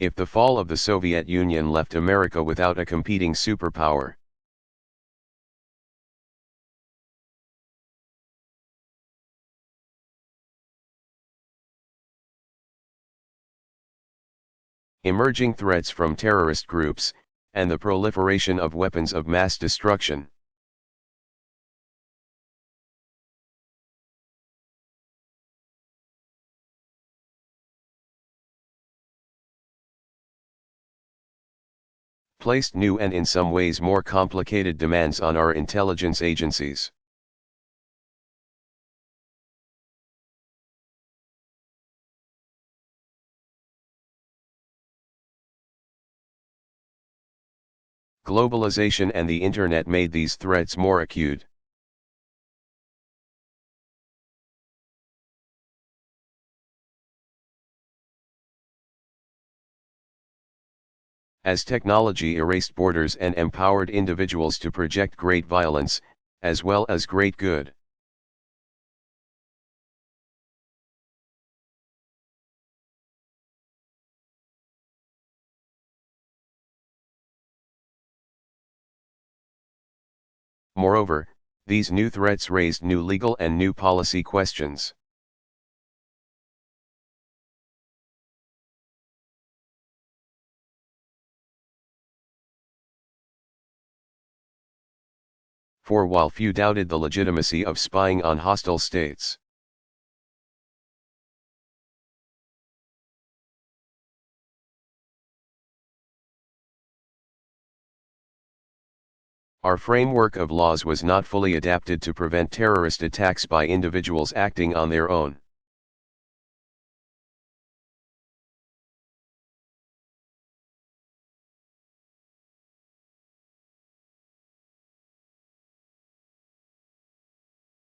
if the fall of the Soviet Union left America without a competing superpower. Emerging threats from terrorist groups, and the proliferation of weapons of mass destruction. Placed new and in some ways more complicated demands on our intelligence agencies. Globalization and the Internet made these threats more acute. As technology erased borders and empowered individuals to project great violence, as well as great good. Moreover, these new threats raised new legal and new policy questions. For while few doubted the legitimacy of spying on hostile states, our framework of laws was not fully adapted to prevent terrorist attacks by individuals acting on their own.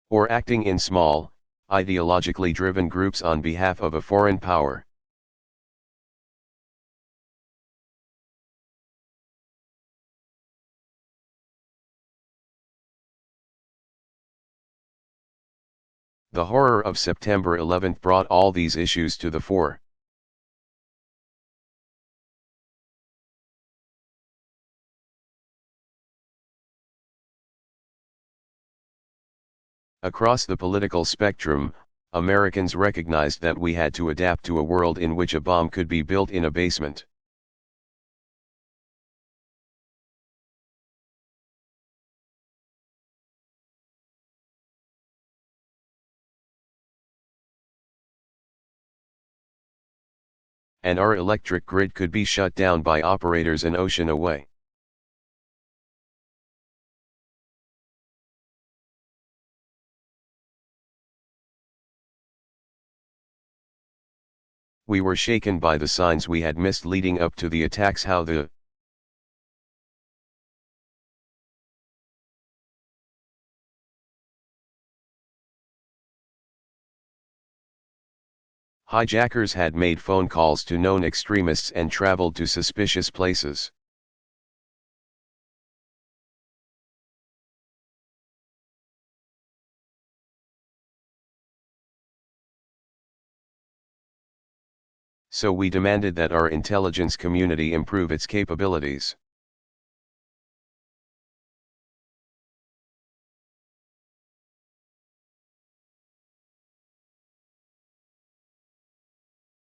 Or acting in small, ideologically driven groups on behalf of a foreign power. The horror of September 11 brought all these issues to the fore. Across the political spectrum, Americans recognized that we had to adapt to a world in which a bomb could be built in a basement. And our electric grid could be shut down by operators an ocean away. We were shaken by the signs we had missed leading up to the attacks, how the hijackers had made phone calls to known extremists and traveled to suspicious places. So we demanded that our intelligence community improve its capabilities.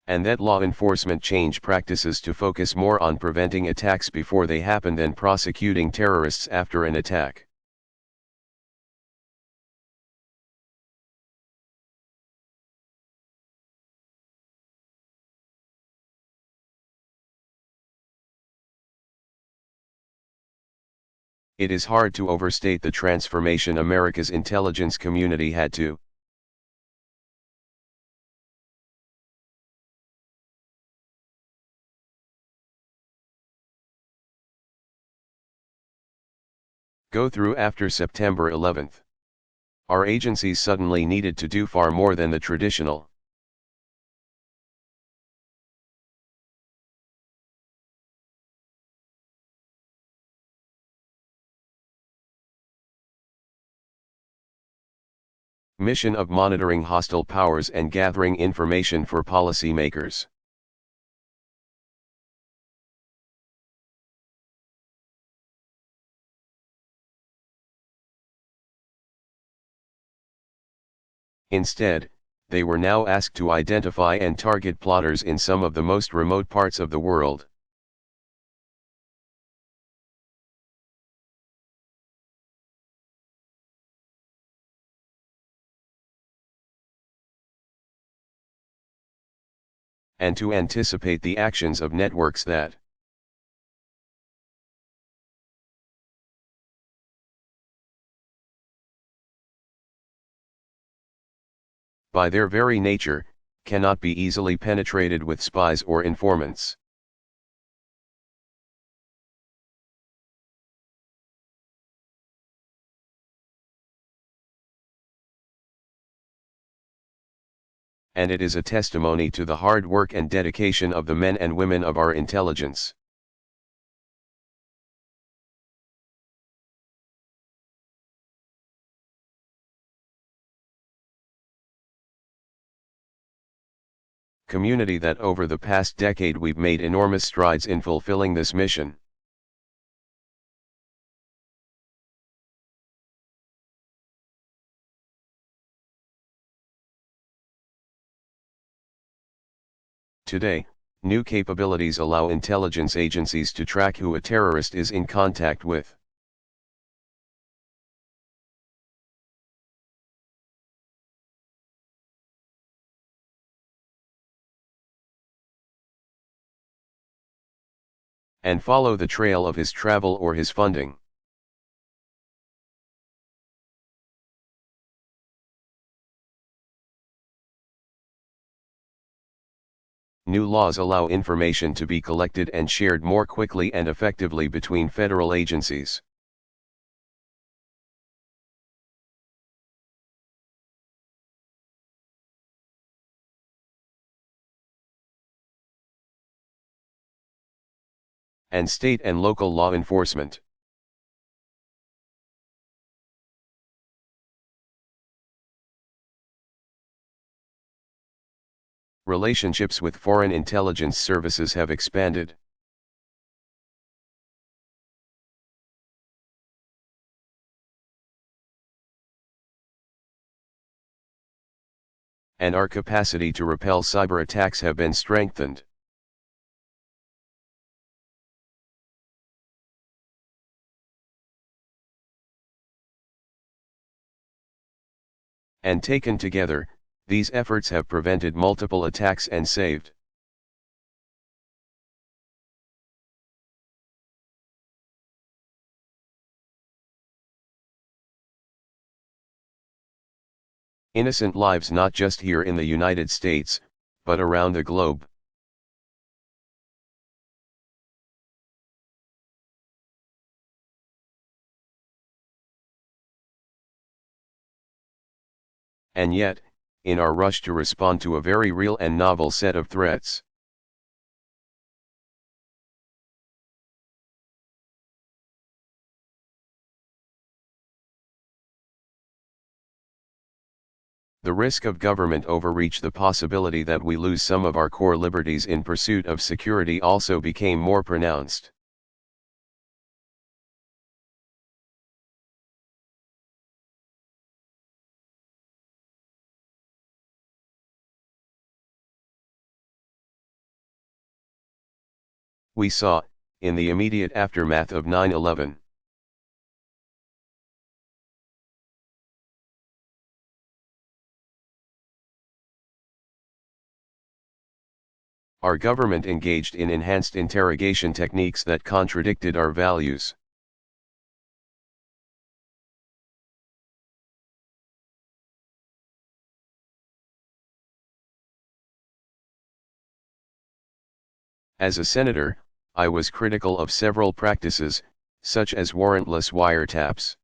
And that law enforcement change practices to focus more on preventing attacks before they happen than prosecuting terrorists after an attack. It is hard to overstate the transformation America's intelligence community had to go through after September 11. Our agencies suddenly needed to do far more than the traditional mission of monitoring hostile powers and gathering information for policymakers. Instead, they were now asked to identify and target plotters in some of the most remote parts of the world. And to anticipate the actions of networks that, by their very nature, cannot be easily penetrated with spies or informants. And it is a testimony to the hard work and dedication of the men and women of our intelligence. Community that over the past decade we've made enormous strides in fulfilling this mission. Today, new capabilities allow intelligence agencies to track who a terrorist is in contact with. And follow the trail of his travel or his funding. New laws allow information to be collected and shared more quickly and effectively between federal agencies. And state and local law enforcement. Relationships with foreign intelligence services have expanded. And our capacity to repel cyber attacks have been strengthened. And taken together, these efforts have prevented multiple attacks and saved innocent lives not just here in the United States, but around the globe. And yet, in our rush to respond to a very real and novel set of threats, the risk of government overreach, the possibility that we lose some of our core liberties in pursuit of security also became more pronounced. We saw, in the immediate aftermath of 9/11, our government engaged in enhanced interrogation techniques that contradicted our values. As a senator, I was critical of several practices, such as warrantless wiretaps.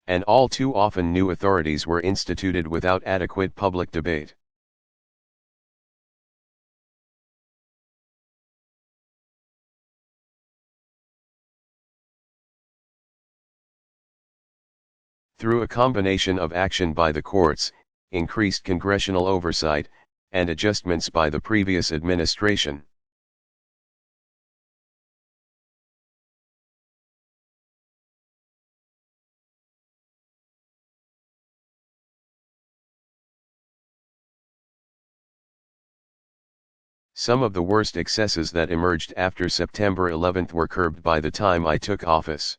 And all too often new authorities were instituted without adequate public debate. Through a combination of action by the courts, increased congressional oversight, and adjustments by the previous administration. Some of the worst excesses that emerged after September 11 were curbed by the time I took office.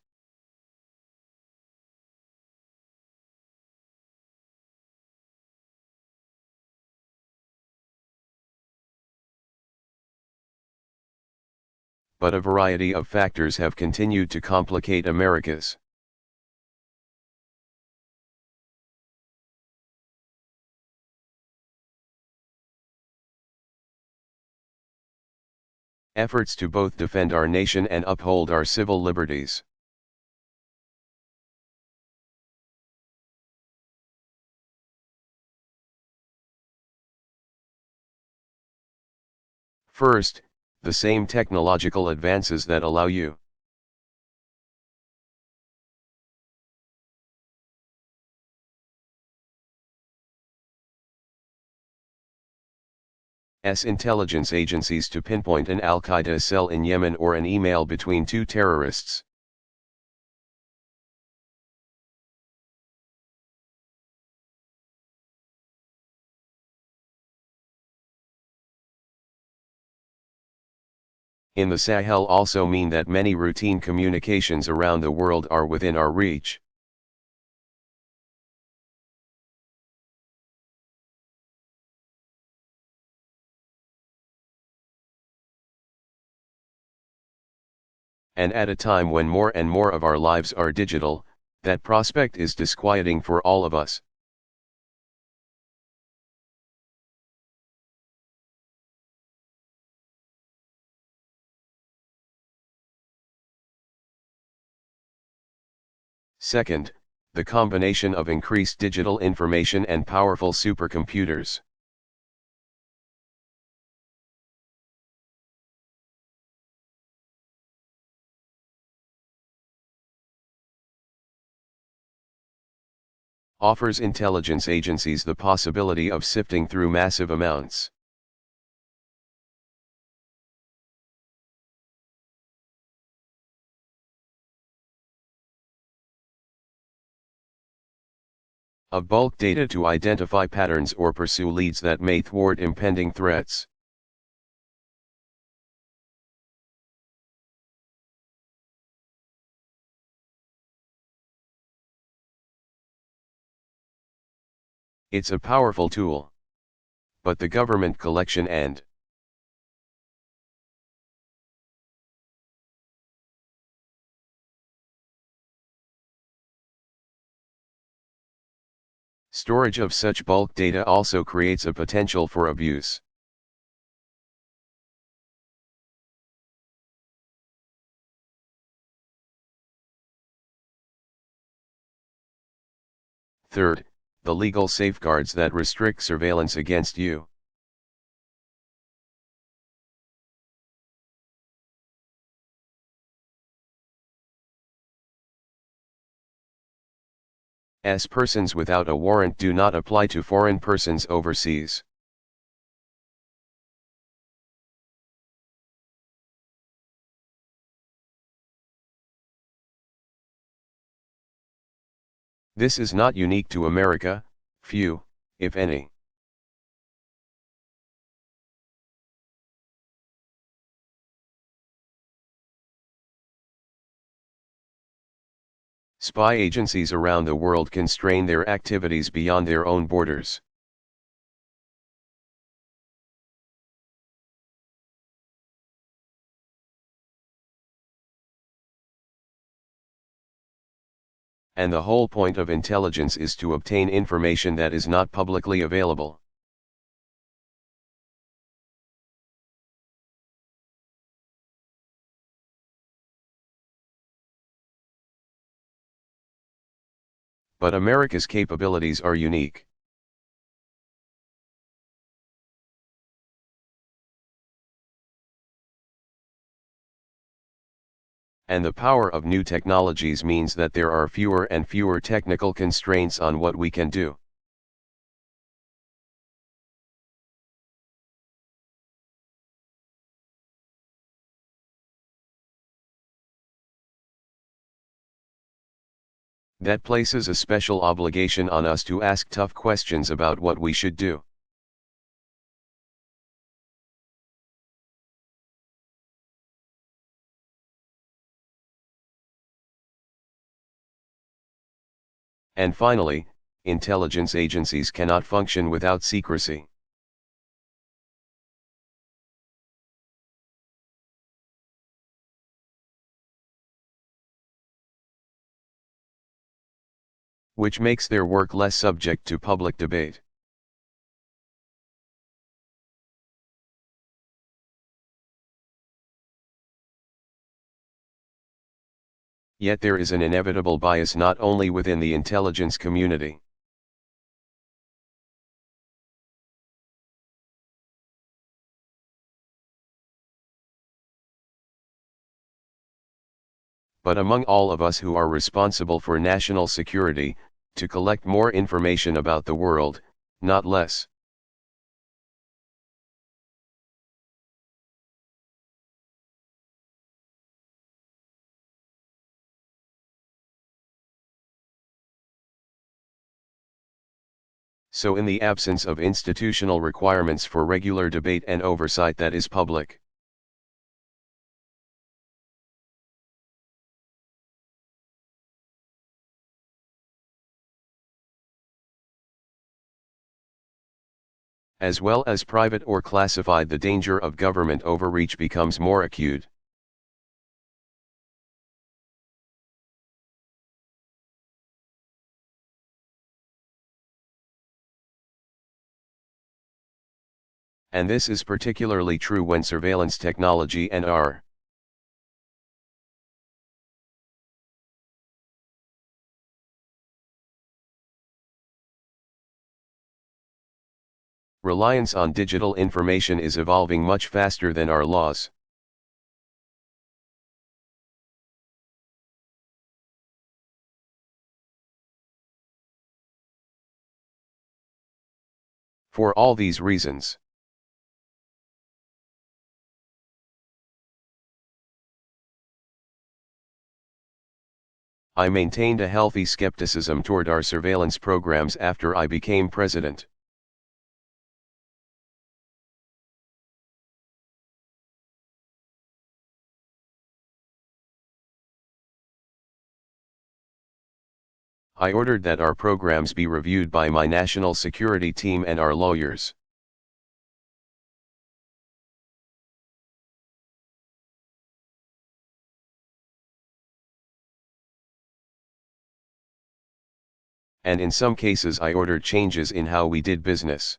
But a variety of factors have continued to complicate America's efforts to both defend our nation and uphold our civil liberties. First, the same technological advances that allow you intelligence agencies to pinpoint an Al-Qaeda cell in Yemen or an email between two terrorists. In the Sahel also mean that many routine communications around the world are within our reach. And at a time when more and more of our lives are digital, that prospect is disquieting for all of us. Second, the combination of increased digital information and powerful supercomputers. Offers intelligence agencies the possibility of sifting through massive amounts of bulk data to identify patterns or pursue leads that may thwart impending threats. It's a powerful tool. But the government collection and storage of such bulk data also creates a potential for abuse. Third, the legal safeguards that restrict surveillance against you. As persons without a warrant do not apply to foreign persons overseas. This is not unique to America, few, if any. Spy agencies around the world constrain their activities beyond their own borders. And the whole point of intelligence is to obtain information that is not publicly available. But America's capabilities are unique. And the power of new technologies means that there are fewer and fewer technical constraints on what we can do. That places a special obligation on us to ask tough questions about what we should do. And finally, intelligence agencies cannot function without secrecy. Which makes their work less subject to public debate. Yet there is an inevitable bias not only within the intelligence community, but among all of us who are responsible for national security, to collect more information about the world, not less. So in the absence of institutional requirements for regular debate and oversight that is public, as well as private or classified, the danger of government overreach becomes more acute. And this is particularly true when surveillance technology and our reliance on digital information is evolving much faster than our laws. For all these reasons, I maintained a healthy skepticism toward our surveillance programs after I became president. I ordered that our programs be reviewed by my national security team and our lawyers. And in some cases I ordered changes in how we did business.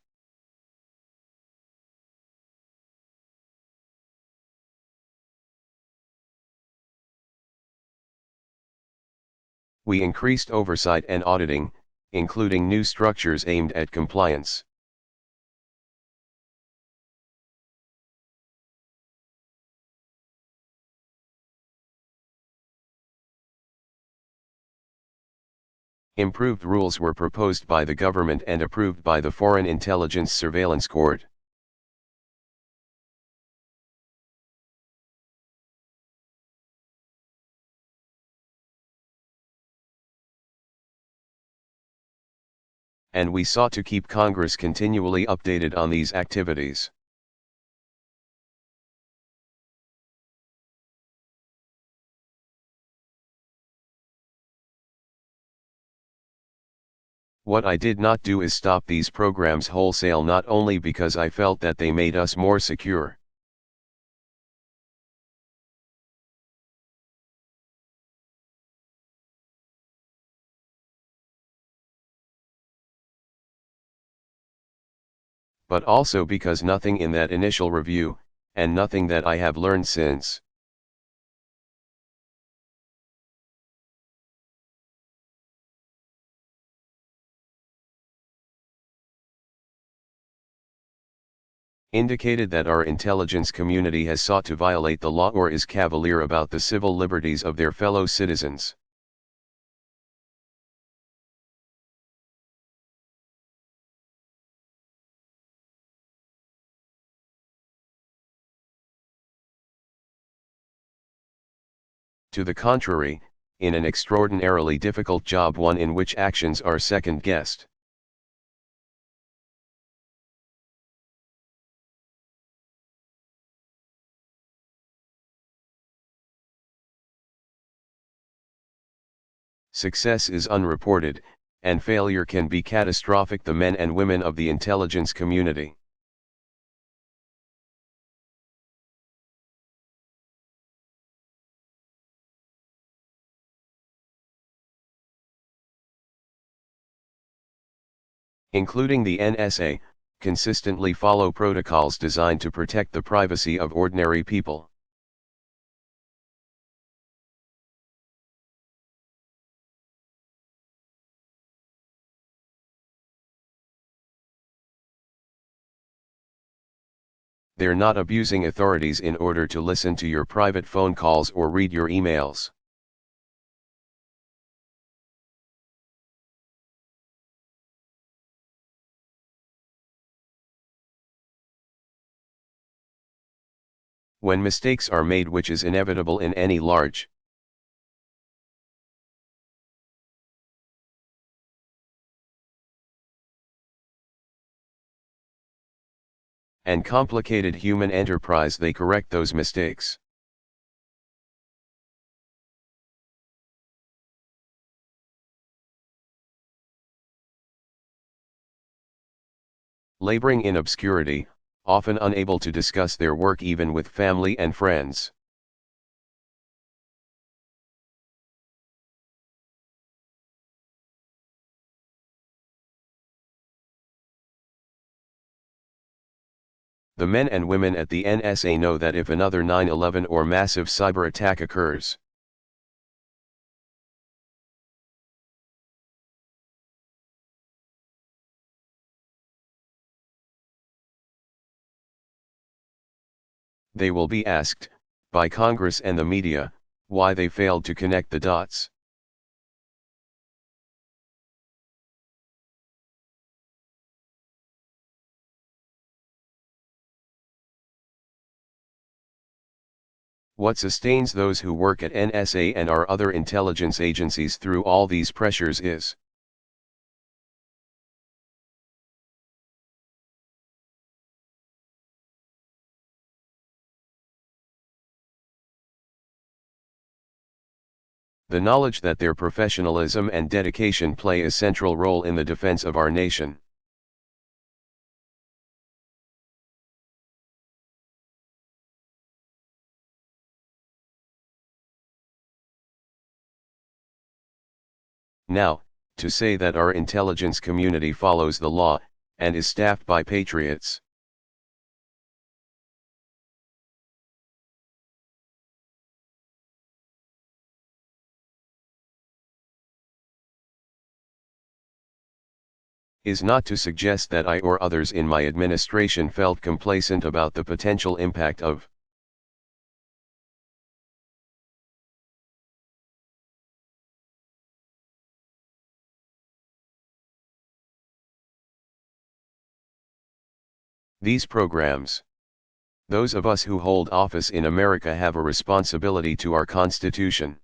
We increased oversight and auditing, including new structures aimed at compliance. Improved rules were proposed by the government and approved by the Foreign Intelligence Surveillance Court. And we sought to keep Congress continually updated on these activities. What I did not do is stop these programs wholesale, not only because I felt that they made us more secure, but also because nothing in that initial review, and nothing that I have learned since, indicated that our intelligence community has sought to violate the law or is cavalier about the civil liberties of their fellow citizens. To the contrary, in an extraordinarily difficult job, one in which actions are second-guessed. Success is unreported, and failure can be catastrophic. The men and women of the intelligence community. Including the NSA, consistently follow protocols designed to protect the privacy of ordinary people. They're not abusing authorities in order to listen to your private phone calls or read your emails. When mistakes are made, which is inevitable in any large and complicated human enterprise, they correct those mistakes. Laboring in obscurity, often unable to discuss their work even with family and friends. The men and women at the NSA know that if another 9/11 or massive cyber attack occurs, they will be asked, by Congress and the media, why they failed to connect the dots. What sustains those who work at NSA and our other intelligence agencies through all these pressures is the knowledge that their professionalism and dedication play a central role in the defense of our nation. Now, to say that our intelligence community follows the law, and is staffed by patriots, is not to suggest that I or others in my administration felt complacent about the potential impact of these programs. Those of us who hold office in America have a responsibility to our Constitution.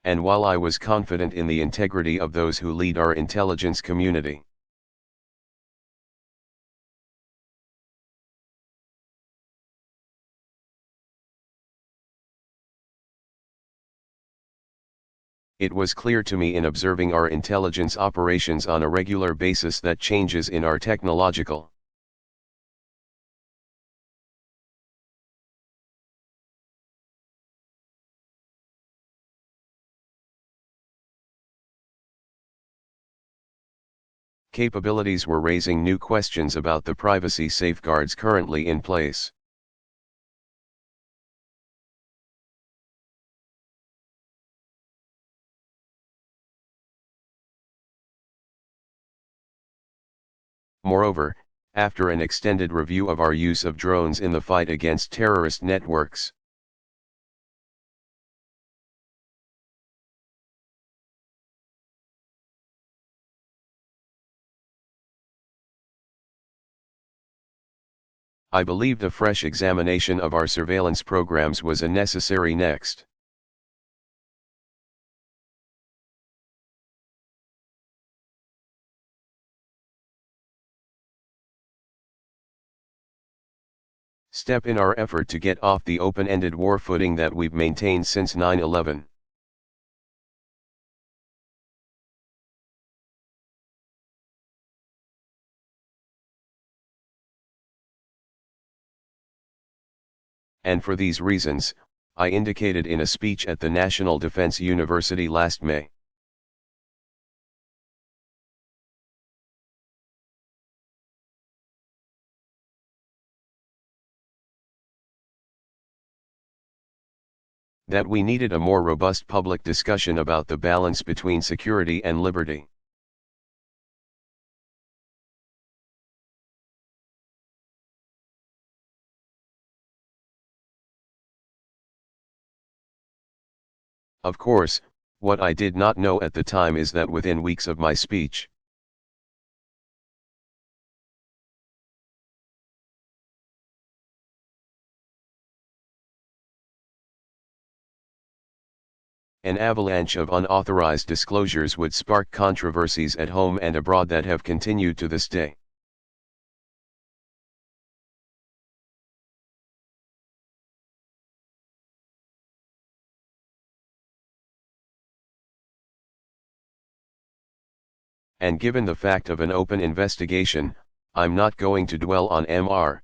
And while I was confident in the integrity of those who lead our intelligence community, it was clear to me in observing our intelligence operations on a regular basis that changes in our technological capabilities were raising new questions about the privacy safeguards currently in place. Moreover, after an extended review of our use of drones in the fight against terrorist networks, I believed a fresh examination of our surveillance programs was a necessary next step in our effort to get off the open-ended war footing that we've maintained since 9/11. And for these reasons, I indicated in a speech at the National Defense University last May. That we needed a more robust public discussion about the balance between security and liberty. Of course, what I did not know at the time is that within weeks of my speech, an avalanche of unauthorized disclosures would spark controversies at home and abroad that have continued to this day. And given the fact of an open investigation, I'm not going to dwell on Mr.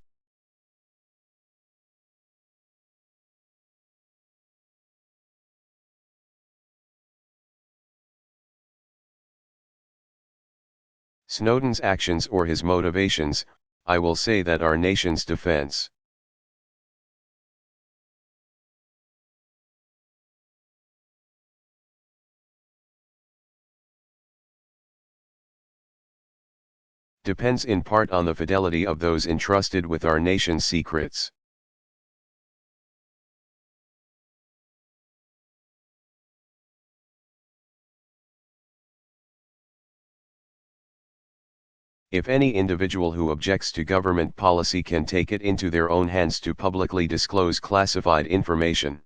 Snowden's actions or his motivations. I will say that our nation's defense depends in part on the fidelity of those entrusted with our nation's secrets. If any individual who objects to government policy can take it into their own hands to publicly disclose classified information,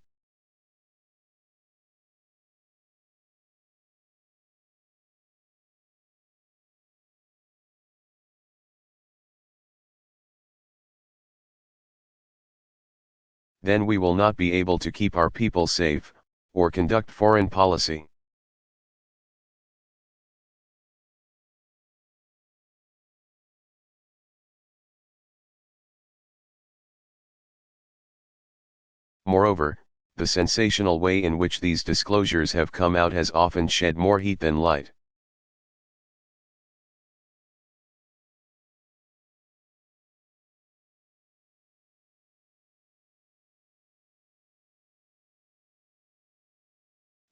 then we will not be able to keep our people safe, or conduct foreign policy. Moreover, the sensational way in which these disclosures have come out has often shed more heat than light.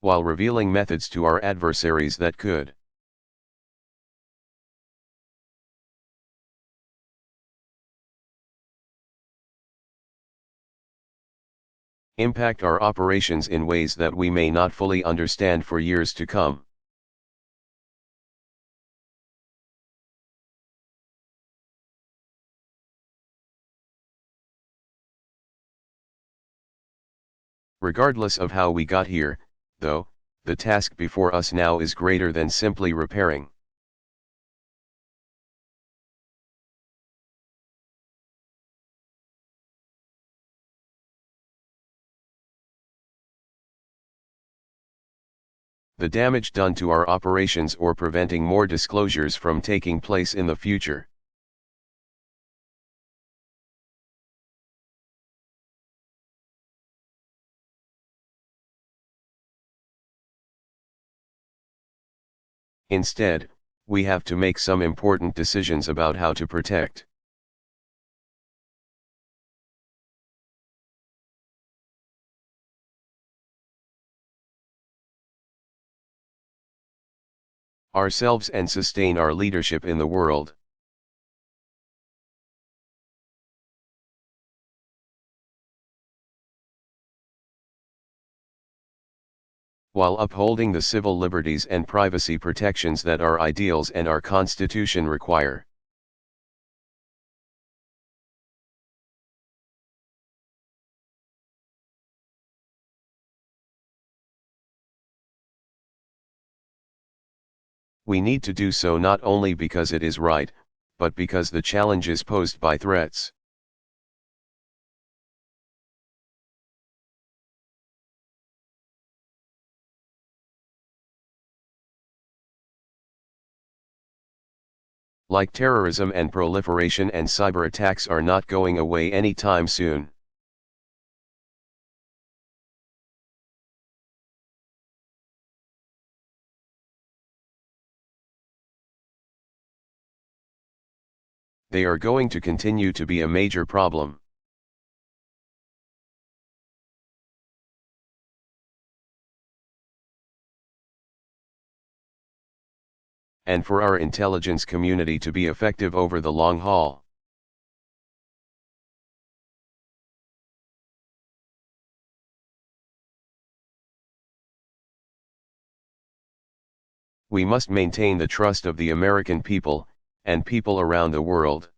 While revealing methods to our adversaries that could impact our operations in ways that we may not fully understand for years to come. Regardless of how we got here, though, the task before us now is greater than simply repairing. The damage done to our operations or preventing more disclosures from taking place in the future. Instead, we have to make some important decisions about how to protect ourselves and sustain our leadership in the world. While upholding the civil liberties and privacy protections that our ideals and our Constitution require. We need to do so not only because it is right, but because the challenges posed by threats like terrorism and proliferation and cyber attacks are not going away anytime soon. They are going to continue to be a major problem. And for our intelligence community to be effective over the long haul, we must maintain the trust of the American people, and people around the world.